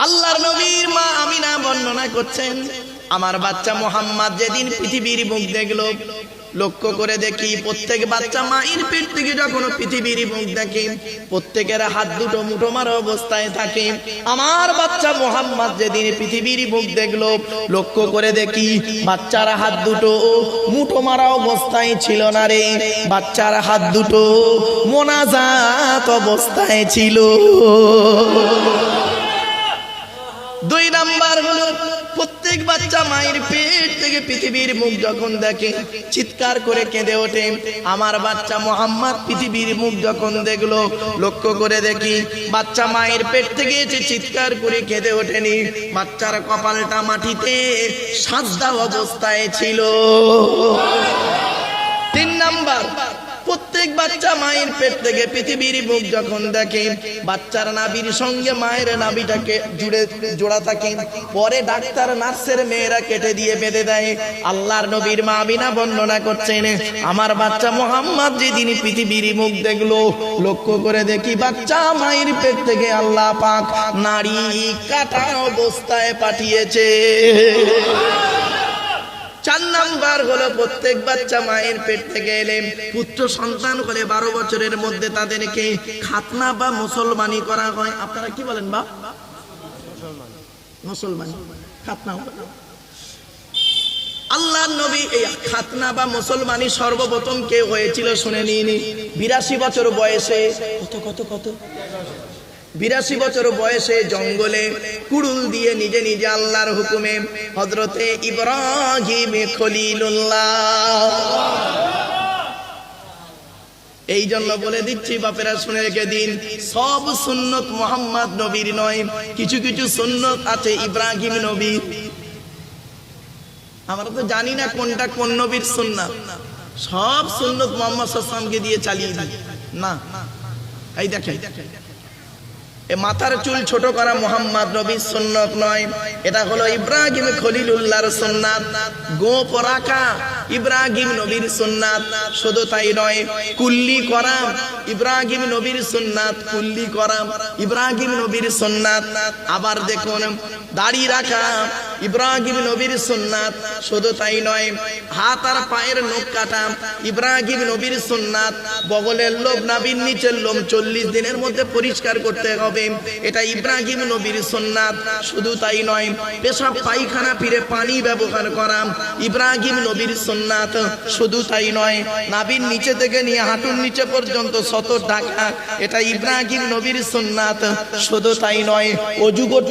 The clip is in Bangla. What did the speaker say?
আল্লাহর নবীর মা আমিনা বর্ণনা করছেন, আমার বাচ্চা মুহাম্মদ যেদিন পৃথিবীর মুখ দেখলো, লক্ষ্য করে দেখি প্রত্যেক বাচ্চা মায়ের পেট থেকে যখন পৃথিবীর মুখ দেখে প্রত্যেকের হাত দুটো মুঠো মারা অবস্থায় থাকে। আমার বাচ্চা মুহাম্মদ যেদিন পৃথিবীর মুখ দেখলো, লক্ষ্য করে দেখি বাচ্চার হাত দুটো মুঠো মারা অবস্থায় ছিল না রে, বাচ্চার হাত দুটো মোনাজাত অবস্থায় ছিল। দুই নাম্বার হলো, প্রত্যেক বাচ্চা মায়ের পেট থেকে পৃথিবীর মুখ যখন দেখে চিৎকার করে কেঁদে ওঠে। আমার বাচ্চা মুহাম্মদ পৃথিবীর মুখ যখন দেখলো, লক্ষ্য করে দেখি বাচ্চা মায়ের পেট থেকে এসে চিৎকার করে কেঁদে ওঠেনি, বাচ্চার কপালটা মাটিতে সাজদা অবস্থায় ছিল। তিন নাম্বার, প্রত্যেক বাচ্চা মায়ের পেট থেকে পৃথিবীর মুখ যখন দেখে বাচ্চার নাভির সঙ্গে মায়ের নাভিটাকে জোড়া থাকে, পরে ডাক্তার নার্সের মেয়েরা কেটে দিয়ে বেঁধে দেয়। আল্লাহর নবীর মা আমিনা বর্ণনা করছেন, আমার বাচ্চা মুহাম্মদ যেদিন পৃথিবীর মুখ দেখলো, লক্ষ্য করে দেখি বাচ্চা মায়ের পেট থেকে আল্লাহ পাক নাড়ি কাটা অবস্থায় পাঠিয়েছে। চার নাম্বার হলো, প্রত্যেক বাচ্চা মায়ের পেট থেকে এলে পুত্র সন্তান করে 12 বছরের মধ্যে তাদেরকে খাতনা বা মুসলমানি করা হয়। আপনারা কি বলেন বাপ? মুসলমানি, খাতনা। আল্লাহর নবী এই খাতনা বা মুসলমানি সর্বপ্রথম কে হয়েছিল শুনে নিন। 82 বছর বয়সে, কত 82 বছর বয়সে জঙ্গলে কুড়ুল দিয়ে নিজে নিজে আল্লাহর হুকুমে হযরতে ইব্রাহিম খলিলুল্লাহ। এই জন্য বলে দিচ্ছি বাপেরা শুনে রেখে দিন, সব সুন্নত মুহাম্মদ নবীর নয়, কিছু কিছু সুন্নত আছে ইব্রাহিম নবী। আমরা তো জানি না কোনটা কোন নবীর সুন্নাত, সব সুন্নত মুহাম্মদ সাল্লাল্লাহু আলাইহি ওয়াসাল্লামকে দিয়ে চালিয়ে দিই না। এই দেখেন, মাথার চুল ছোট করা মুহাম্মদ নবীর সুন্নাত নয়, এটা হলো ইব্রাহিম খলিলুল্লাহর সুন্নাত। গোঁফ রাখা ইব্রাহিম নবীর সুন্নাত। শুধু তাই নয়, কুল্লি করা ইব্রাহিম নবীর সুন্নাত, কুল্লি করা ইব্রাহিম নবীর সুন্নাত। আবার দেখুন, দাড়ি রাখা ইব্রাহিম নবীর সুন্নাত। শুধু তাই নয়, হাত আর পায়ের নখ কাটা ইব্রাহিম নবীর সুন্নাত। বগলের লোম, নাভির নিচের লোম 40 দিনের মধ্যে পরিষ্কার করতে হবে, এটা ইব্রাহিম নবীর সুন্নাত। শুধু তাই নয়, পেশাব পায়খানা ফিরে পানি ব্যবহার করা ইব্রাহিম নবীর সুন্নাত। শুধু তাই নয়, নাভির নিচে থেকে নিয়ে হাঁটুর নিচে পর্যন্ত সতর ঢাকা, এটা ইব্রাহিম নবীর সুন্নাত। শুধু তাই নয়, ওযু করতে